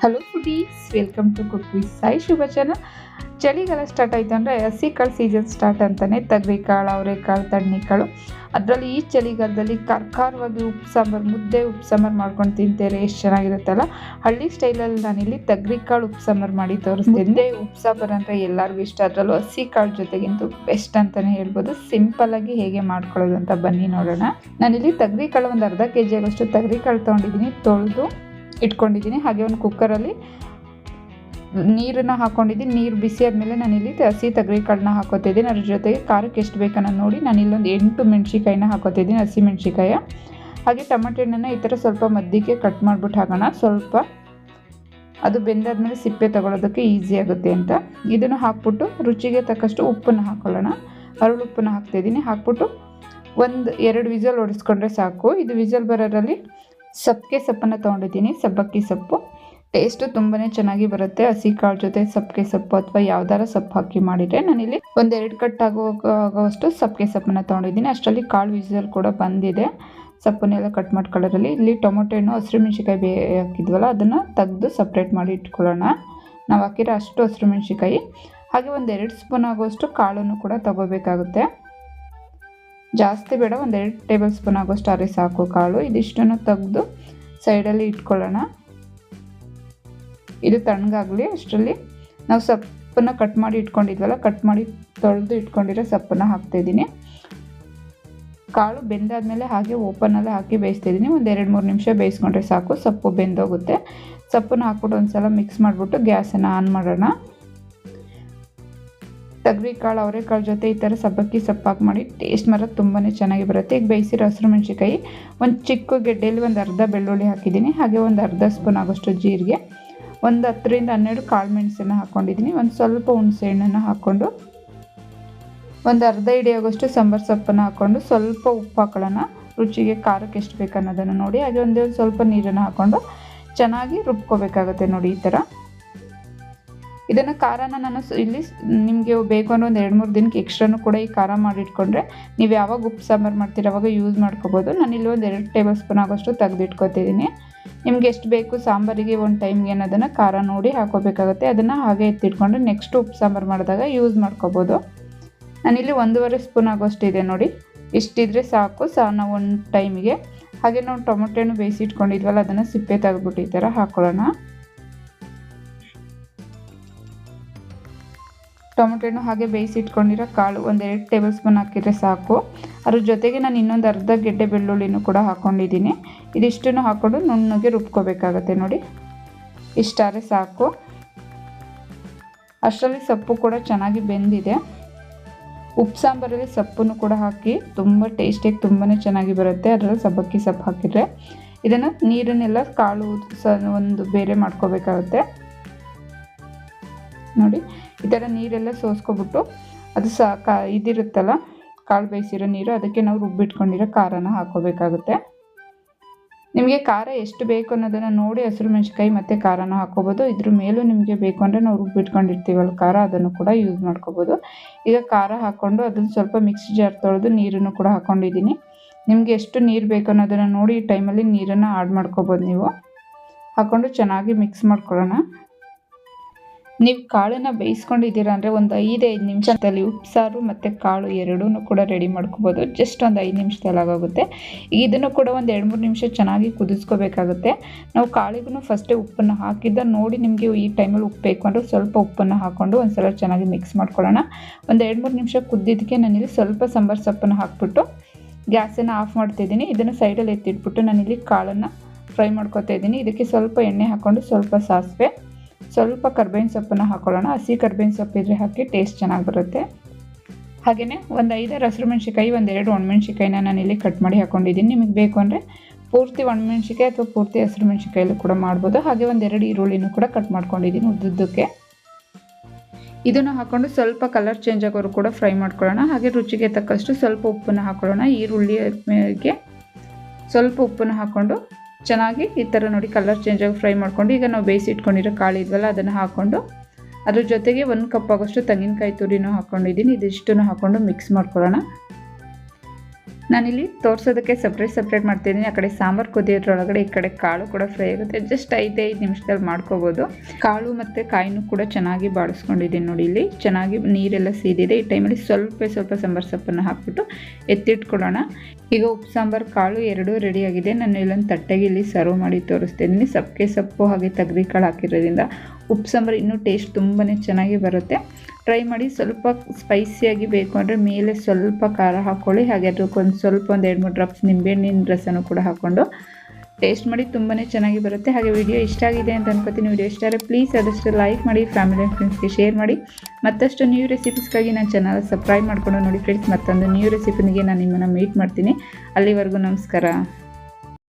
Hello foodies, welcome to cook with Sai Shubha channel. ಚಳಿಗಾಲ start ಆಯಿತು ಅಂದರೆ ಹಸಿ ಕಾಳು ಸೀಸನ್ ಸ್ಟಾರ್ಟ್ ಅಂತಾನೆ. ತೊಗರಿಕಾಳು, ಅವರೆಕಾಳು, ತಣ್ಣಿಕಾಳು. ಅದರಲ್ಲಿ ಈ ಚಳಿಗಾಲದಲ್ಲಿ ಖಾರವಾಗಿ ಉಪ್ಪು ಸಾಂಬಾರು, ಮುದ್ದೆ ಉಪ್ಪು ಸಾಂಬಾರು ಮಾಡ್ಕೊಂಡು ತಿಂತಾರೆ. ಎಷ್ಟು ಚೆನ್ನಾಗಿರುತ್ತಲ್ಲ. ಹಳ್ಳಿ ಸ್ಟೈಲಲ್ಲಿ ನಾನಿಲ್ಲಿ ತೊಗರಿಕಾಳು ಉಪ್ಪು ಸಾಂಬಾರು ಮಾಡಿ ತೋರಿಸ್ತೀನಿ. ಮುದ್ದೆ ಉಪ್ಪು ಸಾಂಬಾರು ಅಂದರೆ ಎಲ್ಲರಿಗೂ ಇಷ್ಟ. ಅದರಲ್ಲೂ ಹಸಿ ಕಾಳು ಜೊತೆಗಿಂತೂ ಬೆಸ್ಟ್ ಅಂತಲೇ ಹೇಳ್ಬೋದು. ಸಿಂಪಲ್ಲಾಗಿ ಹೇಗೆ ಮಾಡ್ಕೊಳ್ಳೋದು ಅಂತ ಬನ್ನಿ ನೋಡೋಣ. ನಾನಿಲ್ಲಿ ತೊಗರಿಕಾಳು ಒಂದು ಅರ್ಧ kg ಆಗೋಷ್ಟು ತೊಗರಿಕಾಳು ತೊಗೊಂಡಿದ್ದೀನಿ. ತೊಳೆದು ಇಟ್ಕೊಂಡಿದ್ದೀನಿ. ಹಾಗೆ ಒಂದು ಕುಕ್ಕರಲ್ಲಿ ನೀರನ್ನು ಹಾಕ್ಕೊಂಡಿದ್ದೀನಿ. ನೀರು ಬಿಸಿ ಆದಮೇಲೆ ನಾನಿಲ್ಲಿ ಹಸಿ ತೊಗರಿಕಾಳನ್ನ ಹಾಕೋತಿದ್ದೀನಿ. ಅದ್ರ ಜೊತೆಗೆ ಖಾರಕ್ಕೆ ಎಷ್ಟು ಬೇಕನ್ನ ನೋಡಿ ನಾನಿಲ್ಲೊಂದು 8 ಮೆಣಸಿಕಾಯಿನ ಹಾಕೋತಿದ್ದೀನಿ, ಹಸಿ ಮೆಣಸಿಕಾಯ. ಹಾಗೆ ಟೊಮೆಟೊ ಹಣ್ಣನ್ನು ಈ ಥರ ಸ್ವಲ್ಪ ಮಧ್ಯಕ್ಕೆ ಕಟ್ ಮಾಡಿಬಿಟ್ಟು ಹಾಕೋಣ. ಸ್ವಲ್ಪ ಅದು ಬೆಂದಾದ್ಮೇಲೆ ಸಿಪ್ಪೆ ತಗೊಳ್ಳೋದಕ್ಕೆ ಈಸಿ ಆಗುತ್ತೆ ಅಂತ. ಇದನ್ನು ಹಾಕ್ಬಿಟ್ಟು ರುಚಿಗೆ ತಕ್ಕಷ್ಟು ಉಪ್ಪನ್ನು ಹಾಕೊಳ್ಳೋಣ. ಹರಳು ಉಪ್ಪನ್ನು ಹಾಕ್ತಾಯಿದ್ದೀನಿ. ಹಾಕ್ಬಿಟ್ಟು 1-2 ವಿಸಲ್ ಹೊಡಿಸ್ಕೊಂಡ್ರೆ ಸಾಕು. ಇದು ವಿಸಲ್ ಬರೋದ್ರಲ್ಲಿ ಸಬ್ಬಕ್ಕೆ ಸೊಪ್ಪನ್ನು ತೊಗೊಂಡಿದ್ದೀನಿ. ಸಬ್ಬಕ್ಕಿ ಸೊಪ್ಪು ಟೇಸ್ಟು ತುಂಬಾ ಚೆನ್ನಾಗಿ ಬರುತ್ತೆ. ಹಸಿ ಕಾಳು ಜೊತೆ ಸಬ್ಬಕ್ಕೆ ಸೊಪ್ಪು ಅಥವಾ ಯಾವ್ದಾರ ಸೊಪ್ಪು ಹಾಕಿ ಮಾಡಿದರೆ. ನಾನಿಲ್ಲಿ 1-2 ಕಟ್ ಆಗೋವಷ್ಟು ಸಬ್ಬಕ್ಕೆ ಸೊಪ್ಪನ್ನು ತೊಗೊಂಡಿದ್ದೀನಿ. ಅಷ್ಟರಲ್ಲಿ ಕಾಳು ವಿಸಲ್ ಕೂಡ ಬಂದಿದೆ. ಸೊಪ್ಪನ್ನೆಲ್ಲ ಕಟ್ ಮಾಡ್ಕೊಳ್ಳೋದ್ರಲ್ಲಿ ಇಲ್ಲಿ ಟೊಮೊಟೊ ಹಣ್ಣು, ಹಸಿರು ಮೆಣಸಿಕಾಯಿ ಹಾಕಿದ್ವಲ್ಲ ಅದನ್ನು ತೆಗೆದು ಸಪ್ರೇಟ್ ಮಾಡಿ ಇಟ್ಕೊಳ್ಳೋಣ. ನಾವು ಹಾಕಿರೋ ಅಷ್ಟು ಹಸಿರು ಮೆಣಸಿಕಾಯಿ. ಹಾಗೆ 1-2 ಸ್ಪೂನ್ ಆಗೋಷ್ಟು ಕಾಳನ್ನು ಕೂಡ ತಗೋಬೇಕಾಗುತ್ತೆ. ಜಾಸ್ತಿ ಬೇಡ, 1-2 ಟೇಬಲ್ ಸ್ಪೂನ್ ಆಗೋಷ್ಟು ಅರೆ ಸಾಕು ಕಾಳು. ಇದಿಷ್ಟನ್ನು ತೆಗೆದು ಸೈಡಲ್ಲಿ ಇಟ್ಕೊಳ್ಳೋಣ. ಇದು ತಣ್ಣಗಾಗಲಿ. ಅಷ್ಟರಲ್ಲಿ ನಾವು ಸೊಪ್ಪನ್ನು ಕಟ್ ಮಾಡಿ ಇಟ್ಕೊಂಡಿದ್ವಲ್ಲ, ಕಟ್ ಮಾಡಿ ತೊಳೆದು ಇಟ್ಕೊಂಡಿರೋ ಸೊಪ್ಪನ್ನು ಹಾಕ್ತಾಯಿದ್ದೀನಿ. ಕಾಳು ಬೆಂದಾದ್ಮೇಲೆ ಹಾಗೆ ಓಪನಲ್ಲಿ ಹಾಕಿ ಬೇಯಿಸ್ತಾಯಿದ್ದೀನಿ. 1-2-3 ನಿಮಿಷ ಬೇಯಿಸ್ಕೊಂಡ್ರೆ ಸಾಕು, ಸೊಪ್ಪು ಬೆಂದೋಗುತ್ತೆ. ಸೊಪ್ಪನ್ನು ಹಾಕ್ಬಿಟ್ಟು ಒಂದು ಸಲ ಮಿಕ್ಸ್ ಮಾಡಿಬಿಟ್ಟು ಗ್ಯಾಸನ್ನು ಆನ್ ಮಾಡೋಣ. ತೊಗರಿಕಾಳು, ಅವರೆಕಾಳು ಜೊತೆ ಈ ಥರ ಸಬ್ಬಕ್ಕಿ ಸೊಪ್ಪು ಹಾಕಿ ಮಾಡಿ ಟೇಸ್ಟ್ ಮಾತ್ರ ತುಂಬಾ ಚೆನ್ನಾಗಿ ಬರುತ್ತೆ. ಈಗ ಬೇಯಿಸಿರೋ ಹಸಿರು ಮೆಣಸಿಕಾಯಿ, ಒಂದು ಚಿಕ್ಕ ಗೆಡ್ಡೆಯಲ್ಲಿ ಒಂದು ಅರ್ಧ ಬೆಳ್ಳುಳ್ಳಿ ಹಾಕಿದ್ದೀನಿ. ಹಾಗೆ ಒಂದು ಅರ್ಧ ಸ್ಪೂನ್ ಆಗೋಷ್ಟು ಜೀರಿಗೆ, ಒಂದು 10-12 ಕಾಳು ಮೆಣಸನ್ನು ಹಾಕ್ಕೊಂಡಿದ್ದೀನಿ. ಒಂದು ಸ್ವಲ್ಪ ಹುಣಸೆ ಹಣ್ಣನ್ನು ಹಾಕ್ಕೊಂಡು, ಒಂದು ಅರ್ಧ ಹಿಡಿಯೋಗೋಷ್ಟು ಸಾಂಬಾರು ಸೊಪ್ಪನ್ನು ಹಾಕ್ಕೊಂಡು, ಸ್ವಲ್ಪ ಉಪ್ಪು ಹಾಕೊಳ್ಳೋಣ. ರುಚಿಗೆ ಖಾರಕ್ಕೆ ಎಷ್ಟು ಬೇಕು ಅನ್ನೋದನ್ನು ನೋಡಿ. ಹಾಗೆ ಒಂದು ಸ್ವಲ್ಪ ನೀರನ್ನು ಹಾಕ್ಕೊಂಡು ಚೆನ್ನಾಗಿ ರುಬ್ಕೋಬೇಕಾಗುತ್ತೆ ನೋಡಿ ಈ ಥರ. ಇದನ್ನು ಖಾರನ ನಾನು ಇಲ್ಲಿ ನಿಮಗೆ ಬೇಕು ಅನ್ನೋ ಒಂದು 2-3 ದಿನಕ್ಕೆ ಎಕ್ಸ್ಟ್ರಾನು ಕೂಡ ಈ ಖಾರ ಮಾಡಿಟ್ಕೊಂಡ್ರೆ ನೀವು ಯಾವಾಗ ಉಪ್ಪು ಸಾಂಬಾರು ಮಾಡ್ತೀರ ಅವಾಗ ಯೂಸ್ ಮಾಡ್ಕೋಬೋದು. ನಾನಿಲ್ಲಿ 1-2 ಟೇಬಲ್ ಸ್ಪೂನ್ ಆಗೋಷ್ಟು ತೆಗೆದಿಟ್ಕೊತಿದ್ದೀನಿ. ನಿಮ್ಗೆ ಎಷ್ಟು ಬೇಕು ಸಾಂಬಾರಿಗೆ ಒಂದು ಟೈಮ್ಗೆ ಅನ್ನೋದನ್ನು ಖಾರ ನೋಡಿ ಹಾಕೋಬೇಕಾಗುತ್ತೆ. ಅದನ್ನು ಹಾಗೆ ಎತ್ತಿಟ್ಕೊಂಡ್ರೆ ನೆಕ್ಸ್ಟ್ ಉಪ್ಪು ಸಾಂಬಾರು ಮಾಡಿದಾಗ ಯೂಸ್ ಮಾಡ್ಕೋಬೋದು. ನಾನಿಲ್ಲಿ 1.5 ಸ್ಪೂನ್ ಆಗೋಷ್ಟು ಇದೆ ನೋಡಿ. ಇಷ್ಟಿದ್ರೆ ಸಾಕು ನಾವು ಒಂದು ಟೈಮಿಗೆ. ಹಾಗೆ ನಾವು ಟೊಮೊಟೊ ಹಣ್ಣು ಬೇಯಿಸಿ ಇಟ್ಕೊಂಡಿದ್ವಲ್ಲ ಅದನ್ನು ಸಿಪ್ಪೆ ತೆಗೆದ್ಬಿಟ್ಟು ಈ ಥರ ಹಾಕ್ಕೊಳ್ಳೋಣ. ಟೊಮೊಟೊ ಹಣ್ಣು ಹಾಗೆ ಬೇಯಿಸಿ ಇಟ್ಕೊಂಡಿರೋ ಕಾಳು 1-2 ಟೇಬಲ್ ಸ್ಪೂನ್ ಹಾಕಿದರೆ ಸಾಕು. ಅದ್ರ ಜೊತೆಗೆ ನಾನು ಇನ್ನೊಂದು ಅರ್ಧ ಗೆಡ್ಡೆ ಬೆಳ್ಳುಳ್ಳಿನೂ ಕೂಡ ಹಾಕ್ಕೊಂಡಿದ್ದೀನಿ. ಇದಿಷ್ಟನ್ನು ಹಾಕ್ಕೊಂಡು ನುಣ್ಣಗೆ ರುಬ್ಕೋಬೇಕಾಗತ್ತೆ ನೋಡಿ. ಇಷ್ಟಾದರೆ ಸಾಕು. ಅಷ್ಟರಲ್ಲಿ ಸೊಪ್ಪು ಕೂಡ ಚೆನ್ನಾಗಿ ಬೆಂದಿದೆ. ಉಪ್ಪು ಸಾಂಬಾರಲ್ಲಿ ಸೊಪ್ಪನ್ನು ಕೂಡ ಹಾಕಿ ತುಂಬ ಟೇಸ್ಟಿಯಾಗಿ ತುಂಬಾ ಚೆನ್ನಾಗಿ ಬರುತ್ತೆ. ಅದರಲ್ಲಿ ಸಬ್ಬಕ್ಕಿ ಸೊಪ್ಪು ಹಾಕಿದರೆ. ಇದನ್ನು ನೀರನ್ನೆಲ್ಲ ಕಾಳು ಒಂದು ಬೇರೆ ಮಾಡ್ಕೋಬೇಕಾಗುತ್ತೆ ನೋಡಿ. ಈ ಥರ ನೀರೆಲ್ಲ ಸೋಸ್ಕೊಬಿಟ್ಟು ಅದು ಇದಿರುತ್ತಲ್ಲ ಕಾಳು ಬೇಯಿಸಿರೋ ನೀರು, ಅದಕ್ಕೆ ನಾವು ರುಬ್ಬಿಟ್ಕೊಂಡಿರೋ ಖಾರನ ಹಾಕೋಬೇಕಾಗುತ್ತೆ. ನಿಮಗೆ ಖಾರ ಎಷ್ಟು ಬೇಕು ಅನ್ನೋದನ್ನು ನೋಡಿ ಹಸಿರು ಮೆಣಸಿಕಾಯಿ ಮತ್ತು ಖಾರನ ಹಾಕ್ಕೋಬೋದು. ಇದ್ರ ಮೇಲೂ ನಿಮಗೆ ಬೇಕು ಅಂದರೆ ನಾವು ರುಬ್ಬಿಟ್ಕೊಂಡಿರ್ತೀವಲ್ಲ ಖಾರ, ಅದನ್ನು ಕೂಡ ಯೂಸ್ ಮಾಡ್ಕೋಬೋದು. ಈಗ ಖಾರ ಹಾಕ್ಕೊಂಡು ಅದನ್ನು ಸ್ವಲ್ಪ ಮಿಕ್ಸಿ ಜಾರ್ ತೊಳೆದು ನೀರನ್ನು ಕೂಡ ಹಾಕ್ಕೊಂಡಿದ್ದೀನಿ. ನಿಮಗೆ ಎಷ್ಟು ನೀರು ಬೇಕು ಅನ್ನೋದನ್ನು ನೋಡಿ ಈ ಟೈಮಲ್ಲಿ ನೀರನ್ನು ಆ್ಯಡ್ ಮಾಡ್ಕೋಬೋದು. ನೀವು ಹಾಕ್ಕೊಂಡು ಚೆನ್ನಾಗಿ ಮಿಕ್ಸ್ ಮಾಡ್ಕೊಳ್ಳೋಣ. ನೀವು ಕಾಳನ್ನು ಬೇಯಿಸ್ಕೊಂಡಿದ್ದೀರಾ ಅಂದರೆ ಒಂದು 5-5 ನಿಮಿಷದಲ್ಲಿ ಉಪ್ಪು ಸಾರು ಮತ್ತು ಕಾಳು ಎರಡೂ ಕೂಡ ರೆಡಿ ಮಾಡ್ಕೋಬೋದು. ಜಸ್ಟ್ ಒಂದು 5 ನಿಮಿಷದಲ್ಲಿ ಆಗೋಗುತ್ತೆ. ಇದನ್ನು ಕೂಡ ಒಂದು 2-3 ನಿಮಿಷ ಚೆನ್ನಾಗಿ ಕುದಿಸ್ಕೋಬೇಕಾಗುತ್ತೆ. ನಾವು ಕಾಳಿಗೂ ಫಸ್ಟೇ ಉಪ್ಪನ್ನು ಹಾಕಿದ್ದ ನೋಡಿ. ನಿಮಗೆ ಈ ಟೈಮಲ್ಲಿ ಉಪ್ಪು ಬೇಕು ಅಂದರೆ ಸ್ವಲ್ಪ ಉಪ್ಪನ್ನು ಹಾಕ್ಕೊಂಡು ಒಂದು ಸಲ ಚೆನ್ನಾಗಿ ಮಿಕ್ಸ್ ಮಾಡ್ಕೊಳ್ಳೋಣ. ಒಂದು 2-3 ನಿಮಿಷ ಕುದ್ದಿದ್ದಕ್ಕೆ ನಾನಿಲ್ಲಿ ಸ್ವಲ್ಪ ಸಾಂಬಾರು ಸೊಪ್ಪನ್ನು ಹಾಕ್ಬಿಟ್ಟು ಗ್ಯಾಸನ್ನು ಆಫ್ ಮಾಡ್ತಾಯಿದ್ದೀನಿ. ಇದನ್ನು ಸೈಡಲ್ಲಿ ಎತ್ತಿಟ್ಬಿಟ್ಟು ನಾನಿಲ್ಲಿ ಕಾಳನ್ನು ಫ್ರೈ ಮಾಡ್ಕೊತಾ ಇದ್ದೀನಿ. ಇದಕ್ಕೆ ಸ್ವಲ್ಪ ಎಣ್ಣೆ ಹಾಕ್ಕೊಂಡು ಸ್ವಲ್ಪ ಸಾಸಿವೆ, ಸ್ವಲ್ಪ ಕರ್ಬೇವಿನ ಸೊಪ್ಪನ್ನು ಹಾಕೊಳ್ಳೋಣ. ಹಸಿ ಕರ್ಬೇವಿನ ಸೊಪ್ಪು ಇದ್ರೆ ಹಾಕಿ ಟೇಸ್ಟ್ ಚೆನ್ನಾಗಿ ಬರುತ್ತೆ. ಹಾಗೆಯೇ ಒಂದು 5 ಹಸಿರು ಮೆಣಸಿಕಾಯಿ, 1-2 ಒಣಮೆಣಸಿಕಾಯಿನ ನಾನಿಲ್ಲಿ ಕಟ್ ಮಾಡಿ ಹಾಕ್ಕೊಂಡಿದ್ದೀನಿ. ನಿಮಗೆ ಬೇಕು ಅಂದರೆ ಪೂರ್ತಿ ಒಣಮೆಣಸಿಕಾಯಿ ಅಥವಾ ಪೂರ್ತಿ ಹಸಿರು ಮೆಣಸಿಕಾಯಲ್ಲೂ ಕೂಡ ಮಾಡ್ಬೋದು. ಹಾಗೆ 1-2 ಈರುಳ್ಳಿನೂ ಕೂಡ ಕಟ್ ಮಾಡ್ಕೊಂಡಿದ್ದೀನಿ ಉದ್ದುದ್ದಕ್ಕೆ. ಇದನ್ನು ಹಾಕ್ಕೊಂಡು ಸ್ವಲ್ಪ ಕಲರ್ ಚೇಂಜ್ ಆಗೋರು ಕೂಡ ಫ್ರೈ ಮಾಡ್ಕೊಳ್ಳೋಣ. ಹಾಗೆ ರುಚಿಗೆ ತಕ್ಕಷ್ಟು ಸ್ವಲ್ಪ ಉಪ್ಪನ್ನು ಹಾಕೊಳ್ಳೋಣ. ಈರುಳ್ಳಿಗೆ ಸ್ವಲ್ಪ ಉಪ್ಪನ್ನು ಹಾಕ್ಕೊಂಡು ಚೆನ್ನಾಗಿ ಈ ಥರ ನೋಡಿ ಕಲರ್ ಚೇಂಜ್ ಆಗಿ ಫ್ರೈ ಮಾಡ್ಕೊಂಡು, ಈಗ ನಾವು ಬೇಯಿಸಿ ಇಟ್ಕೊಂಡಿರೋ ಕಾಳು ಇದ್ವಲ್ಲ ಅದನ್ನು ಹಾಕ್ಕೊಂಡು ಅದ್ರ ಜೊತೆಗೆ 1 ಕಪ್ ಆಗೋಷ್ಟು ತೆಂಗಿನಕಾಯಿ ತುರಿನೂ ಹಾಕ್ಕೊಂಡಿದ್ದೀನಿ. ಇದಿಷ್ಟನ್ನು ಹಾಕ್ಕೊಂಡು ಮಿಕ್ಸ್ ಮಾಡ್ಕೊಳ್ಳೋಣ. ನಾನಿಲ್ಲಿ ತೋರಿಸೋದಕ್ಕೆ ಸಪ್ರೇಟ್ ಮಾಡ್ತಿದ್ದೀನಿ. ಆ ಕಡೆ ಸಾಂಬಾರು ಕುದಿಯೋದ್ರೊಳಗಡೆ ಈ ಕಡೆ ಕಾಳು ಕೂಡ ಫ್ರೈ ಆಗುತ್ತೆ. ಜಸ್ಟ್ 5 ನಿಮಿಷದಲ್ಲಿ ಮಾಡ್ಕೋಬೋದು. ಕಾಳು ಮತ್ತು ಕಾಯಿನೂ ಕೂಡ ಚೆನ್ನಾಗಿ ಬಾಡಿಸ್ಕೊಂಡಿದ್ದೀನಿ ನೋಡಿ. ಇಲ್ಲಿ ಚೆನ್ನಾಗಿ ನೀರೆಲ್ಲ ಸೀದಿದೆ. ಈ ಟೈಮಲ್ಲಿ ಸ್ವಲ್ಪ ಸಾಂಬಾರು ಸೊಪ್ಪನ್ನು ಹಾಕ್ಬಿಟ್ಟು ಎತ್ತಿಟ್ಕೊಳ್ಳೋಣ. ಈಗ ಉಪ್ಪು ಸಾಂಬಾರು ಕಾಳು ಎರಡೂ ರೆಡಿಯಾಗಿದೆ. ನಾನು ಇಲ್ಲೊಂದು ತಟ್ಟೆಗೆ ಇಲ್ಲಿ ಸರ್ವ್ ಮಾಡಿ ತೋರಿಸ್ತಿದ್ದೀನಿ. ಸಬ್ಬಕ್ಕೆ ಸೊಪ್ಪು ಹಾಗೆ ತೊಗರಿ ಕಾಳು ಹಾಕಿರೋದ್ರಿಂದ ಉಪ್ಪು ಸಾಂಬಾರು ಇನ್ನೂ ಟೇಸ್ಟ್ ತುಂಬಾ ಚೆನ್ನಾಗಿ ಬರುತ್ತೆ. ಟ್ರೈ ಮಾಡಿ. ಸ್ವಲ್ಪ ಸ್ಪೈಸಿಯಾಗಿ ಬೇಕು ಅಂದರೆ ಮೇಲೆ ಸ್ವಲ್ಪ ಖಾರ ಹಾಕ್ಕೊಳ್ಳಿ. ಹಾಗೆ ಅದಕ್ಕೊಂದು ಸ್ವಲ್ಪ 1-2-3 ಡ್ರಾಪ್ಸ್ ನಿಂಬೆಹಣ್ಣಿನ ರಸನೂ ಕೂಡ ಹಾಕ್ಕೊಂಡು ಟೇಸ್ಟ್ ಮಾಡಿ. ತುಂಬಾ ಚೆನ್ನಾಗಿ ಬರುತ್ತೆ. ಹಾಗೆ ವಿಡಿಯೋ ಇಷ್ಟ ಆಗಿದೆ ಅಂತ ಅನ್ಕೋತೀನಿ. ವಿಡಿಯೋ ಇಷ್ಟ ಆದರೆ ಪ್ಲೀಸ್ ಆದಷ್ಟು ಲೈಕ್ ಮಾಡಿ, ಫ್ಯಾಮಿಲಿ ಆ್ಯಂಡ್ ಫ್ರೆಂಡ್ಸ್ಗೆ ಶೇರ್ ಮಾಡಿ. ಮತ್ತಷ್ಟು ನ್ಯೂ ರೆಸಿಪೀಸ್ಗಾಗಿ ನನ್ನ ಚಾನಲ್ ಸಬ್ಸ್ಕ್ರೈಬ್ ಮಾಡ್ಕೊಂಡು ನೋಡಿ ಫ್ರೆಂಡ್ಸ್. ಮತ್ತೊಂದು ನ್ಯೂ ರೆಸಿಪಿನಿಗೆ ನಾನು ನಿಮ್ಮನ್ನು ಮೀಟ್ ಮಾಡ್ತೀನಿ. ಅಲ್ಲಿವರೆಗೂ ನಮಸ್ಕಾರ.